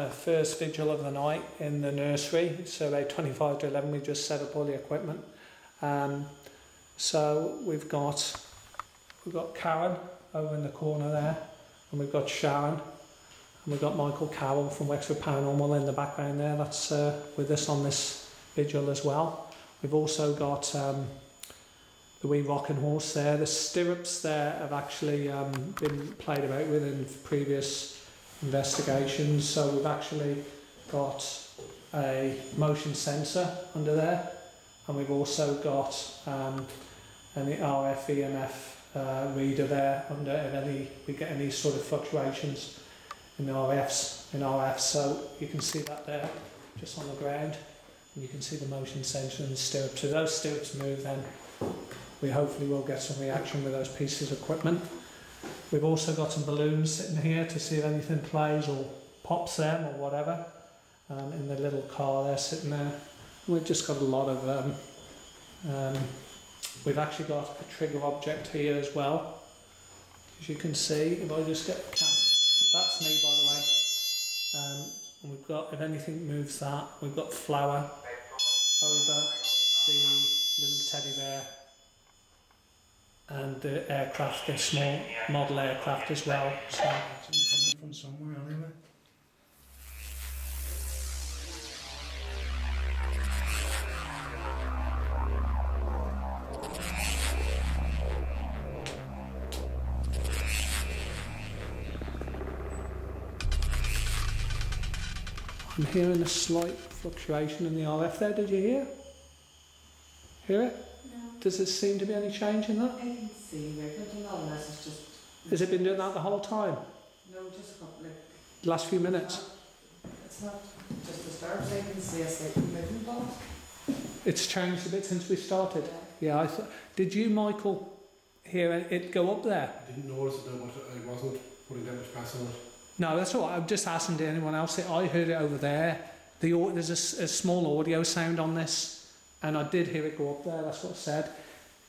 first vigil of the night in the nursery, so about 25 to 11 we just set up all the equipment. So we've got Karen over in the corner there, and we've got Sharon, and we've got Michael Carroll from Wexford Paranormal in the background there, that's with us on this vigil as well. We've also got the wee rocking horse there. The stirrups there have actually been played about with in previous investigations, so we've actually got a motion sensor under there, and we've also got an RF EMF reader there under if we get any sort of fluctuations in the RFs, so you can see that there just on the ground, and you can see the motion sensor and the stirrups. So those stirrups move, then we hopefully will get some reaction with those pieces of equipment. We've also got some balloons sitting here to see if anything plays or pops them or whatever, in the little car there sitting there. And we've just got a lot of we've actually got a trigger object here as well, as you can see. If I just get that's me, by the way. And we've got, if anything moves that, we've got flour over the little teddy bear, and the aircraft, the small model aircraft as well. So it's coming from somewhere anyway. I'm hearing a slight fluctuation in the RF there. Did you hear? Hear it? No. Does there seem to be any change in that? I can see it. I don't know unless it's just... Has it been doing that the whole time? No, just a couple, like... The last few minutes? It's not just the stars. I can see a slight movement on it. It's changed a bit since we started? Yeah. I thought... Did you, Michael, hear it go up there? I didn't notice it, but I wasn't putting that much press on it. No, that's all right. I'm just asking to anyone else. I heard it over there. There's a small audio sound on this, and I did hear it go up there. That's what I said.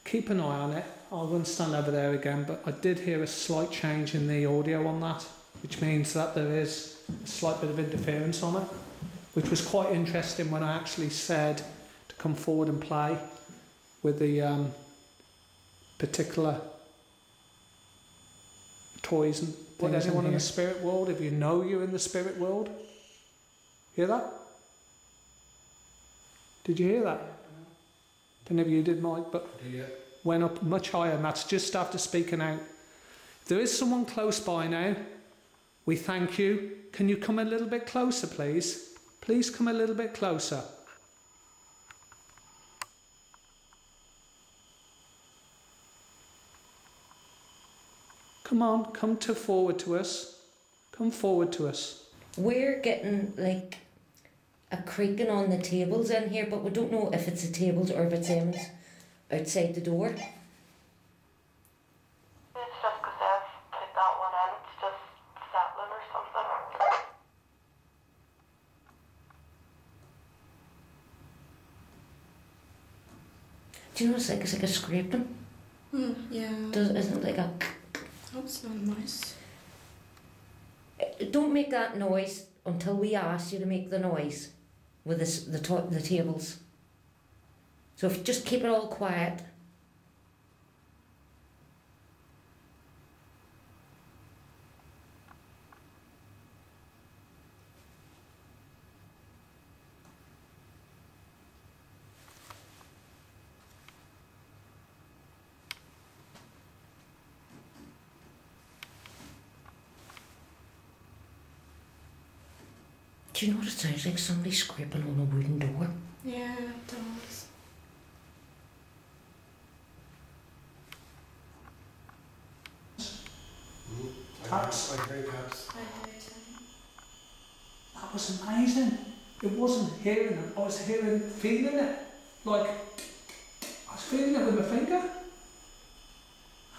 Keep an eye on it. I won't stand over there again, but I did hear a slight change in the audio on that, which means that there is a slight bit of interference on it, which was quite interesting when I actually said to come forward and play with the particular toys and things. Anyone in the spirit world, if you know you're in the spirit world, hear that? Did you hear that? Don't know if you did, Mike, but went up much higher, and that's just after speaking out. If there is someone close by now, we thank you. Can you come a little bit closer, please? Please come a little bit closer. Come on, come forward to us. Come forward to us. We're getting like a creaking on the tables in here, but we don't know if it's the tables or if it's them outside the door. It's just because I've put that one in, it's just settling or something. Do you know it's like a scraping? Yeah. Isn't it like a... That's not nice. Don't make that noise until we ask you to make the noise with the tables. So if just keep it all quiet. Do you know what it sounds like? Somebody scraping on a wooden door. Yeah, it does. Taps. I heard taps. I heard it. That was amazing. It wasn't hearing it, I was feeling it. Like, I was feeling it with my finger.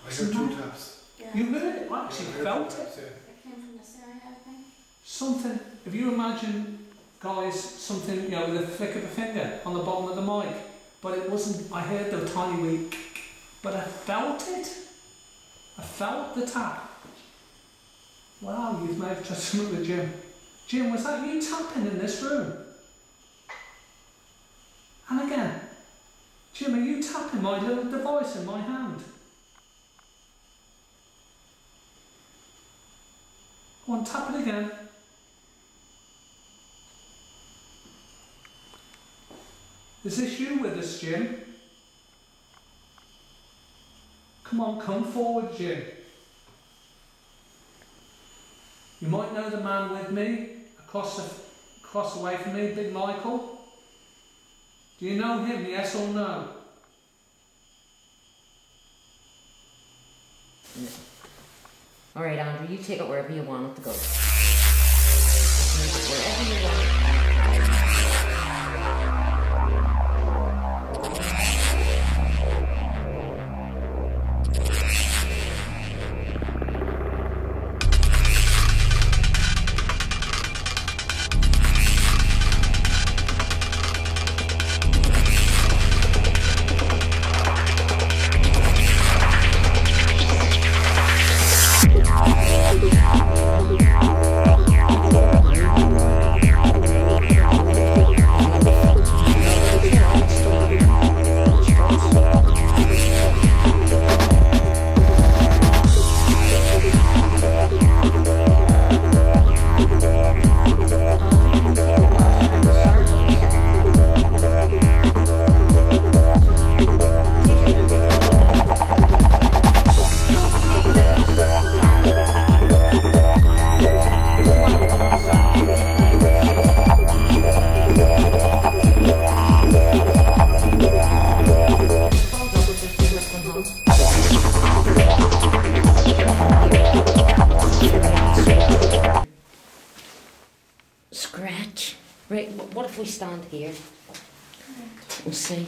I heard two taps. Yeah. You heard it? I actually felt it. Taps, yeah. It came from this area, I think. Something, if you imagine, guys, something, you know, with a flick of a finger on the bottom of the mic, but it wasn't, I heard the tiny wee, but I felt it. I felt the tap. Wow, you've may have touched some at the gym. Jim, was that you tapping in this room? And again. Jim, are you tapping my little device in my hand? Go on, tap it again. Is this you with us, Jim? Come on, come forward, Jim. You might know the man with me, across the way from me, Big Michael. Do you know him, yes or no? No. All right, Andrew, you take it wherever you want it to go. Wherever you want it. Scratch. Right, what if we stand here? We'll see.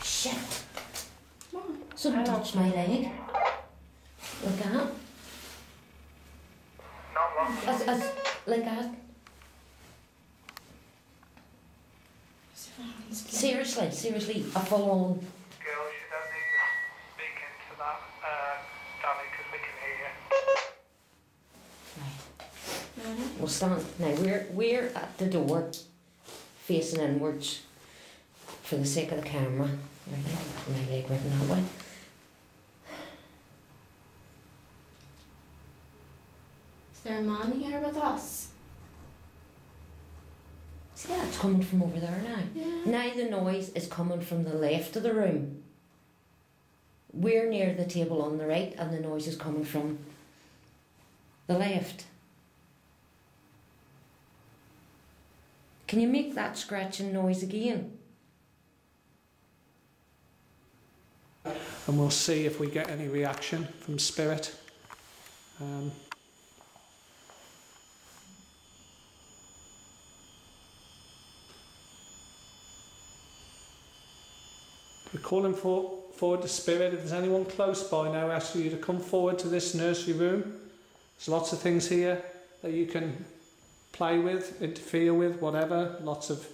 Shit. Someone touched my leg. Like that. Like that. Seriously, a full on. Girls, you don't need to speak into that, Danny, because we can hear you. Right. We'll stand. Now we're at the door, facing inwards, for the sake of the camera. Right, my leg went that way. Is there a man here with us? See that? It's coming from over there now. Yeah. Now the noise is coming from the left of the room. We're near the table on the right and the noise is coming from the left. Can you make that scratching noise again? And we'll see if we get any reaction from spirit. We're calling forward the spirit. If there's anyone close by now, I ask you to come forward to this nursery room. There's lots of things here that you can play with, interfere with, whatever. Lots of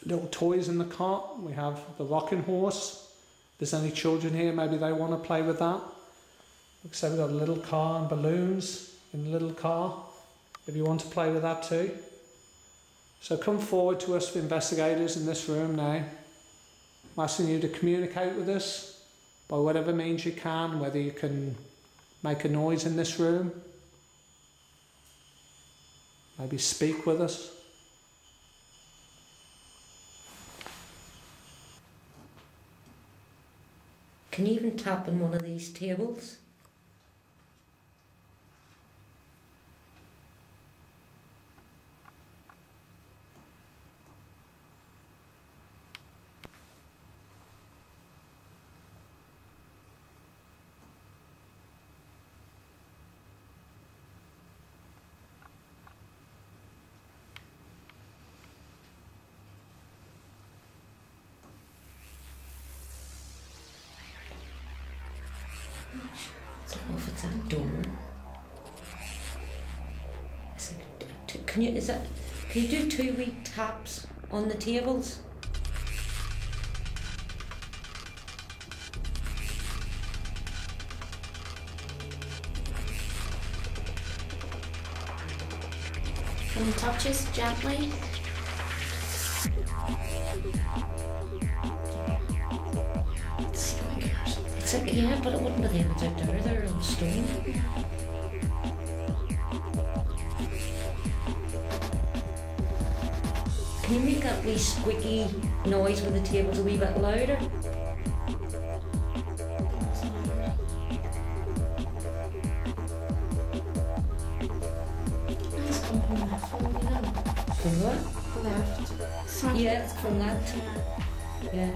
little toys in the cart. We have the rocking horse. If there's any children here, maybe they want to play with that. Like I said, we've got a little car and balloons in the little car, if you want to play with that too. So come forward to us, investigators in this room now. I'm asking you to communicate with us by whatever means you can, whether you can make a noise in this room, maybe speak with us. Can you even tap on one of these tables? I don't know if it's that door. Can you do 2 wee taps on the tables? Can you touch us gently? It's like, yeah, but it wouldn't be them. It's out there. They're on stone. Can you make that wee squeaky noise when the table's a wee bit louder? It's come from that phone, you know. From what? Left. Front. Yeah, it's from that. Yeah.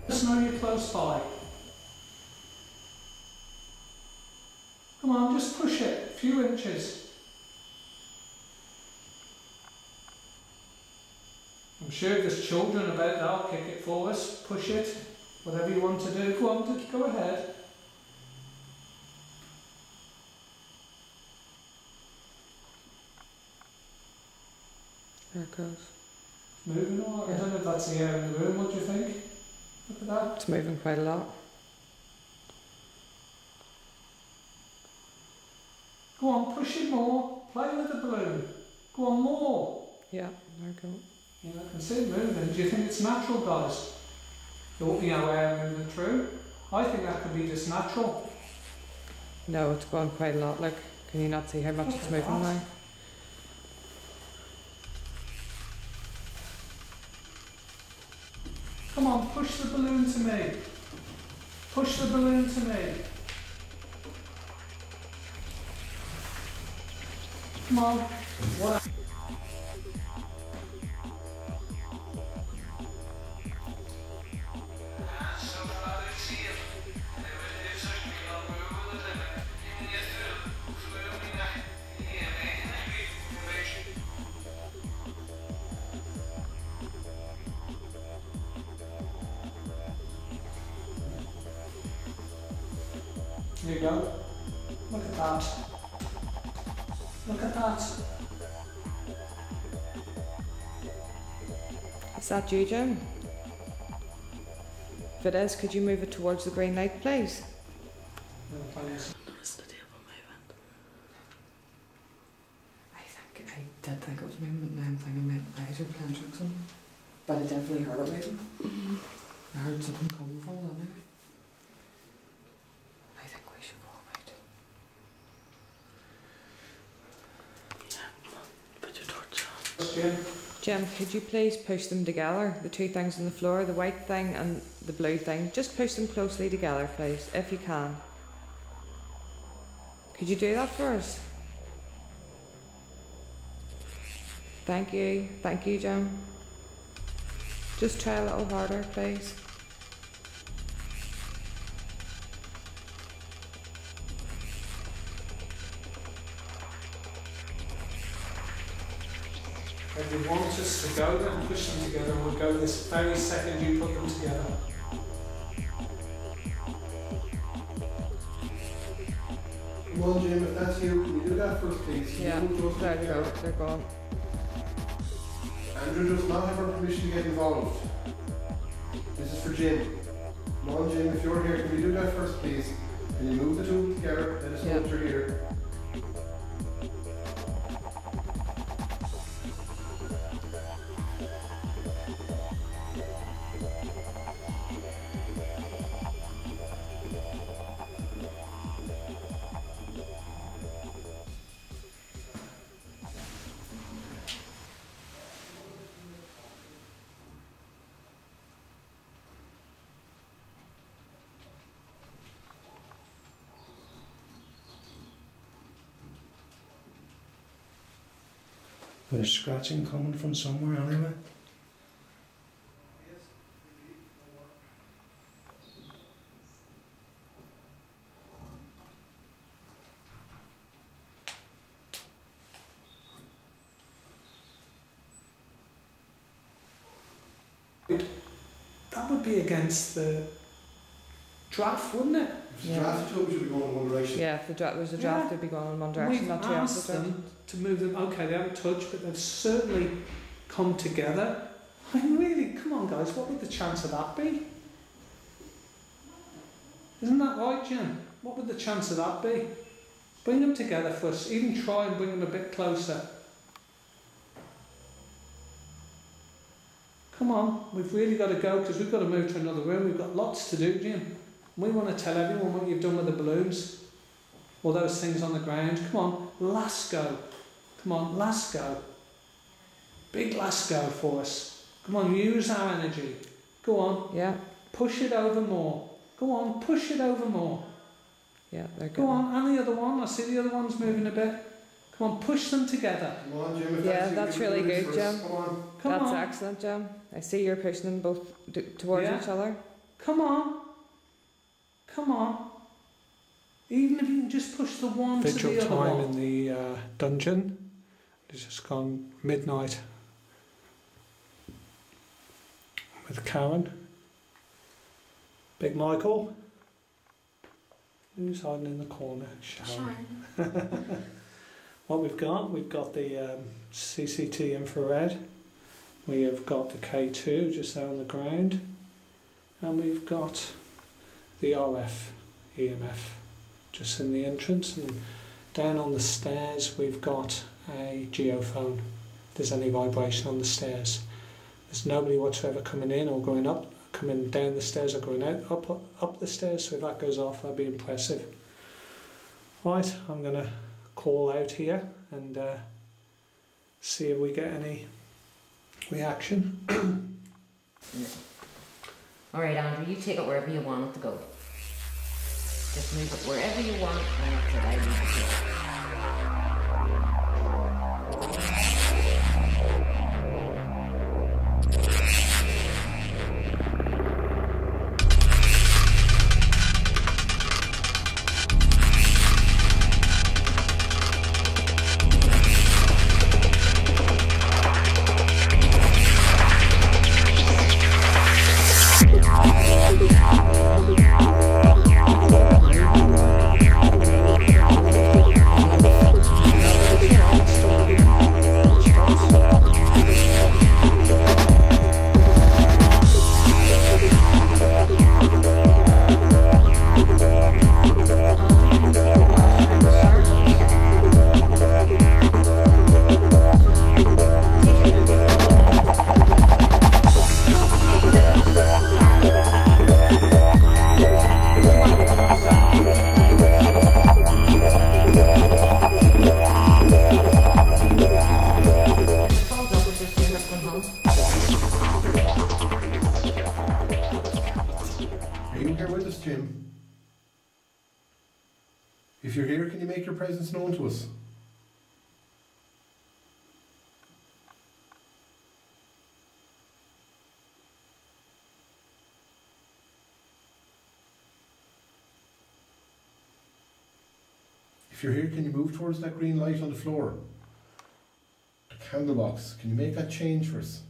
Just know you're close by. Come on, just push it a few inches. I'm sure if there's children about, they'll kick it for us. Push it. Whatever you want to do. Go on, go ahead. There it goes. Moving on. I don't know if that's the air in the room. What do you think? Look at that. It's moving quite a lot. Go on, push it more. Play with the balloon. Go on, more. Yeah, there we go. Yeah, I can see it moving. Do you think it's natural, guys? Air moving through? I think that could be just natural. No, it's going quite a lot. Like, can you not see how much it's moving now? Come on, push the balloon to me. Push the balloon to me. Come on. What? There you go. Look at that. Look at that. Is that you, Jim? If it is, could you move it towards the green light, please? Notice the table moving. I did think it was moving, but now I'm thinking my eyes are playing tricks on me. But I definitely heard it moving. I heard something coming from it anyway. I think we should go out. Yeah, put your torch on. Jim, could you please push them together? The two things on the floor, the white thing and the blue thing. Just push them closely together, please, if you can. Could you do that for us? Thank you, Jim. Just try a little harder, please. If you want us to go, then push them together. We'll go this very second you put them together. Come on, Jim, if that's you, can you do that first, please? Yeah, there you go, they're gone. Andrew does not have our permission to get involved. This is for Jim. Come on, Jim, if you're here, can you do that first, please? Can you move the two together? Let us know that you're here. There's scratching coming from somewhere anyway. That would be against the draft, wouldn't it? If the draft tube should be going in one direction. Yeah, if there's a draft, they'd be going in one direction, We've not the asked opposite them direction. to move them. Okay, they haven't touched, but they've certainly come together. I mean, really, come on, guys. What would the chance of that be? Isn't that right, Jim? What would the chance of that be? Bring them together for us. Even try and bring them a bit closer. Come on, we've really got to go because we've got to move to another room. We've got lots to do, Jim. We want to tell everyone what you've done with the balloons. All those things on the ground. Come on, last go. Come on, last go. Big last go for us. Come on, use our energy. Go on. Yeah. Push it over more. Go on, push it over more. Yeah, they're good. Go on, and the other one. I see the other one's moving a bit. Come on, push them together. Come on, Jim. If Yeah, that's really good, Jim. Come on. Come That's on. excellent, Jim. I see you're pushing them both towards Yeah. each other. Come on. Come on. Even if you can just push the one to the other one. Vigil time in the dungeon. It's just gone midnight with Karen. Big Michael. Who's hiding in the corner? Sharon. What we've got the CCT infrared. We have got the K2 just there on the ground. And we've got the RF EMF just in the entrance. And down on the stairs we've got a geophone. If there's any vibration on the stairs. There's nobody whatsoever coming in or going up, coming down the stairs or going out up the stairs, so if that goes off that'd be impressive. Right, I'm going to call out here and see if we get any reaction. Alright, Andrew, you take it wherever you want it to go. Just move it wherever you want and that's it, I leave it here. If you're here, can you make your presence known to us? If you're here, can you move towards that green light on the floor? The candle box, can you make that change for us?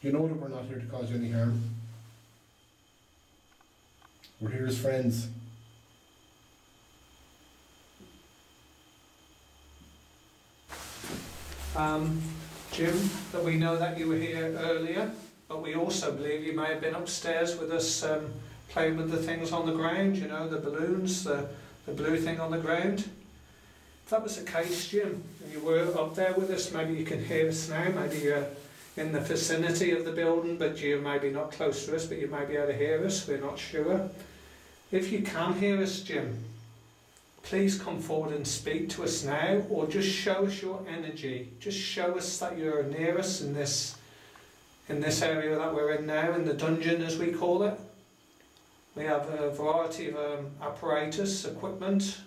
You know that we're not here to cause you any harm. We're here as friends. Jim, that we know that you were here earlier, but we also believe you may have been upstairs with us playing with the things on the ground, you know, the balloons, the blue thing on the ground. If that was the case, Jim, and you were up there with us, maybe you can hear us now, maybe you're in the vicinity of the building, but you're maybe not close to us, but you may be able to hear us, we're not sure. If you can hear us, Jim, please come forward and speak to us now, or just show us your energy. Just show us that you're near us in this area that we're in now, in the dungeon as we call it. We have a variety of apparatus, equipment,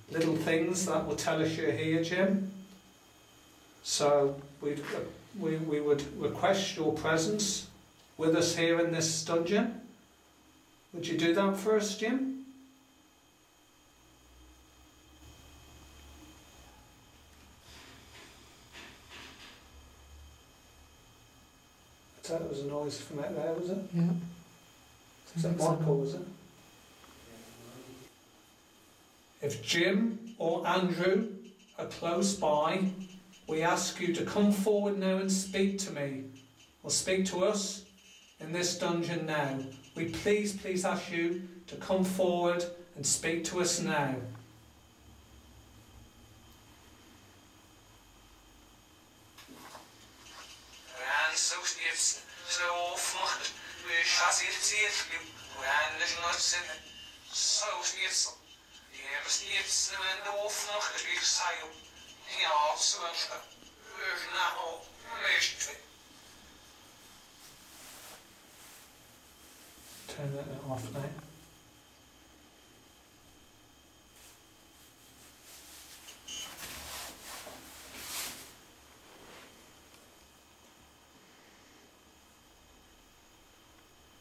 little things that will tell us you're here, Jim. So we would request your presence with us here in this dungeon. Would you do that for us, Jim? That was a noise from out there, was it? Yeah. Was that Michael, was it? If Jim or Andrew are close by, we ask you to come forward now and speak to me, or speak to us in this dungeon now. We please ask you to come forward and speak to us now. Turn that off now.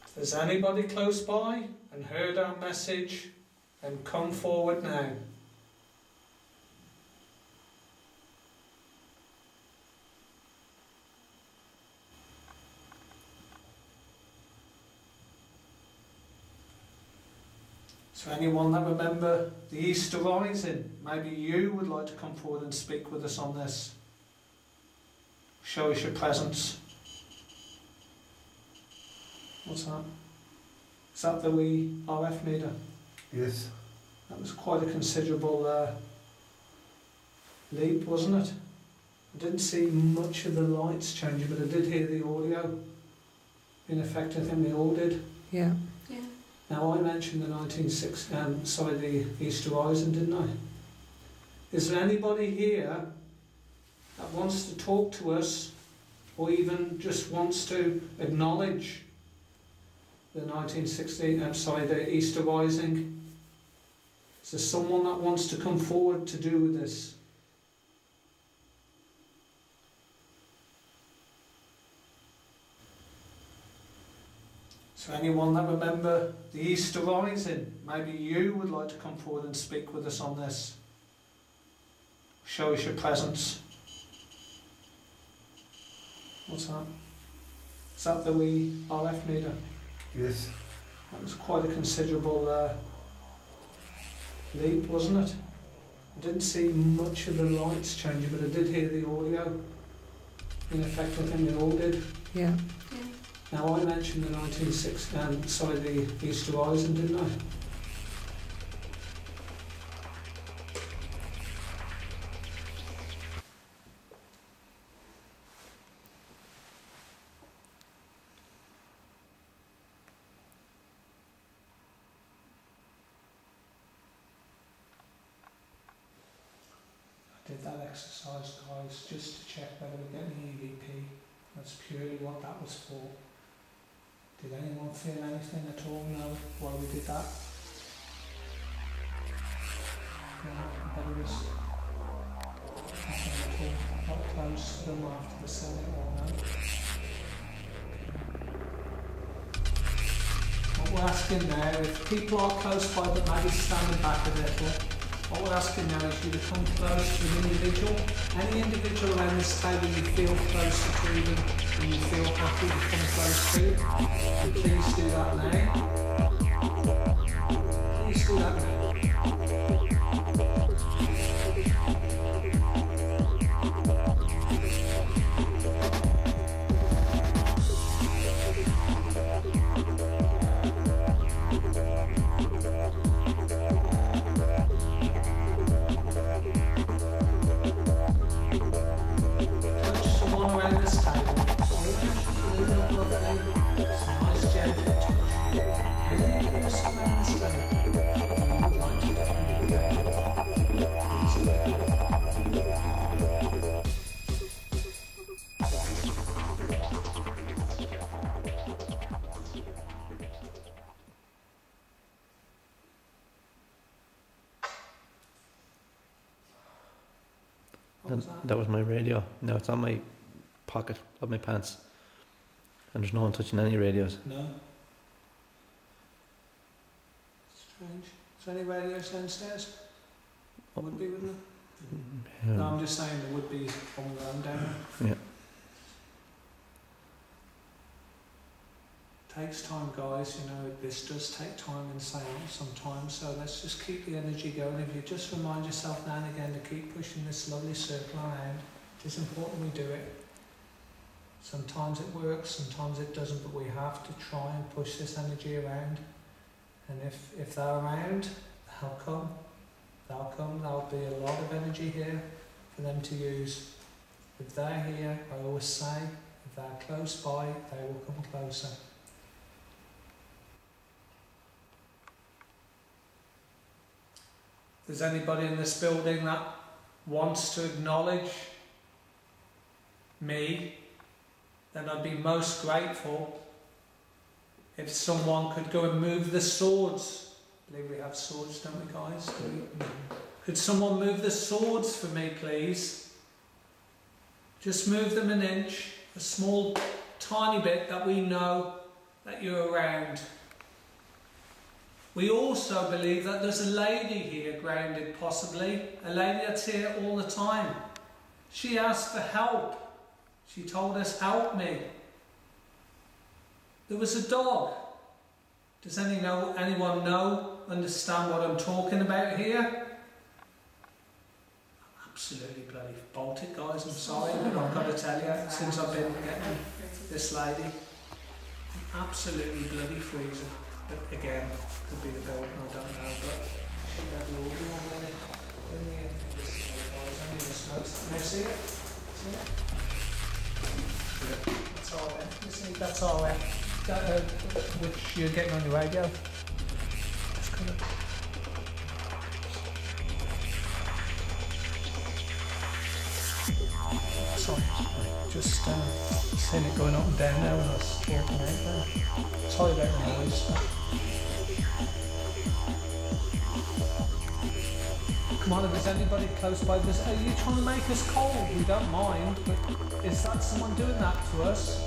If there's anybody close by and heard our message, then come forward now. So anyone that remember the Easter rising, maybe you would like to come forward and speak with us on this. Show us your presence. What's that? Is that the wee RF meter? Yes. That was quite a considerable leap, wasn't it? I didn't see much of the lights changing, but I did hear the audio. In effect, I think we all did. Yeah. Yeah. Now, I mentioned the the Easter Rising, didn't I? Is there anybody here that wants to talk to us, or even just wants to acknowledge the the Easter Rising? Is there someone that wants to come forward to do with this? So anyone that remember the Easter Rising, maybe you would like to come forward and speak with us on this. Show us your presence. What's that? Is that the wee RF meter? Yes. That was quite a considerable leap, wasn't it? I didn't see much of the lights changing, but I did hear the audio. In effect, I think we all did. Yeah. Now, I mentioned the the Easter Rising, didn't I? I did that exercise, guys, just to check whether we're getting EVP. That's purely what that was for. Did anyone feel anything at all now while we did that? No, it was nothing at all. Not close to them after the selling or no. What we're asking now, if people are close by but maybe standing back a little, what we're asking now is you to come close to an individual. Any individual around this table you feel closer to them and you feel happy to come close to, and please do that now. Please do that now. That was my radio. Now it's on my pocket of my pants. And there's no one touching any radios. No. Strange. Is there any radios downstairs? Would be, wouldn't there? No, I'm just saying there would be on the ground down there. Yeah. Takes time, guys, you know, this does take time in seance sometimes, so let's just keep the energy going. If you just remind yourself now and again to keep pushing this lovely circle around, it's important we do it. Sometimes it works, sometimes it doesn't, but we have to try and push this energy around. And if they're around, they'll come. They'll come. There'll be a lot of energy here for them to use. If they're here, I always say, if they're close by, they will come closer. If there's anybody in this building that wants to acknowledge me, then I'd be most grateful if someone could go and move the swords. I believe we have swords, don't we, guys? Could someone move the swords for me, please? Just move them an inch, a small, tiny bit, that we know that you're around. We also believe that there's a lady here grounded, possibly, a lady that's here all the time. She asked for help. She told us, help me. There was a dog. Does anyone understand what I'm talking about here? Absolutely bloody bolted, guys, I'm sorry, but I've got to tell you, since I've been getting this lady, I'm absolutely bloody freezing. But again, could be the building, I don't know, but she had the order on it. Only the smokes. Can I see it? See it? That's all right. You see, that's all right. Which you're getting on your radio. Just kind of. Sorry, just seeing it going up and down now when I was walking out there. Sorry about the noise. Come on, if there's anybody close by, are you trying to make us cold? We don't mind, but is that someone doing that to us?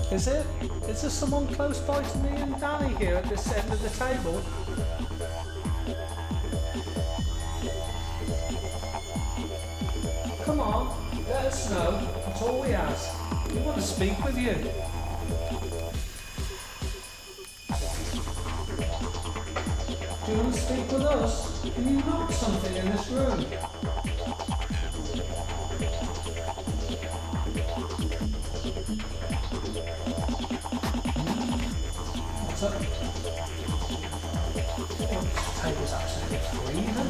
Is it? Is there someone close by to me and Danny here at this end of the table? Come on, let us know. That's all we ask. We want to speak with you. Do you want to speak with us? Can you knock something in this room? What's up? The table's absolutely freezing.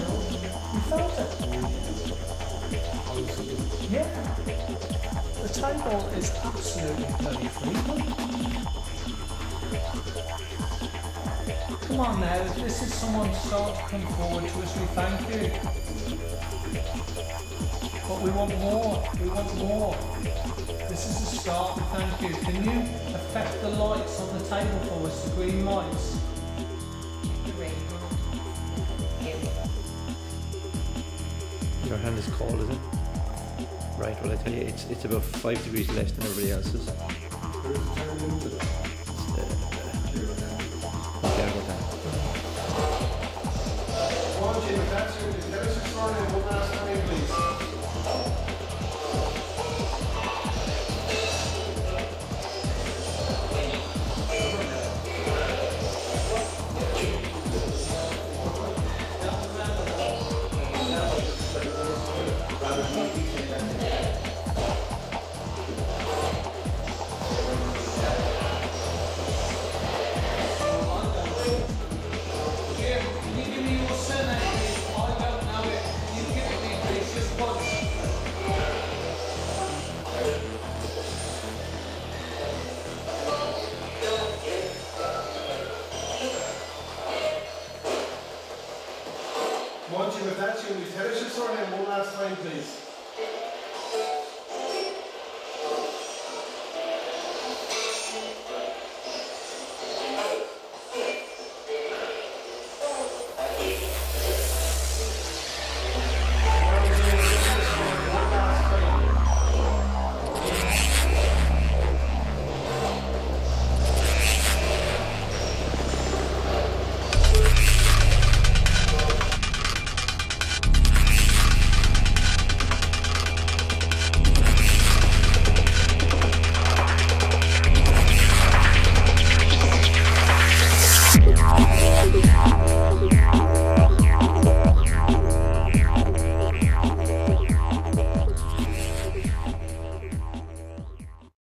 You felt it? Yeah. The table is absolutely bloody freezing. Come on now, if this is someone starting to come forward to us, we thank you. But we want more, we want more. This is a start, we thank you. Can you affect the lights on the table for us, the green lights? Your hand is cold, is it? Right, well I tell you, it's about 5 degrees less than everybody else's. If that's you, will you tell us your surname one last time, please?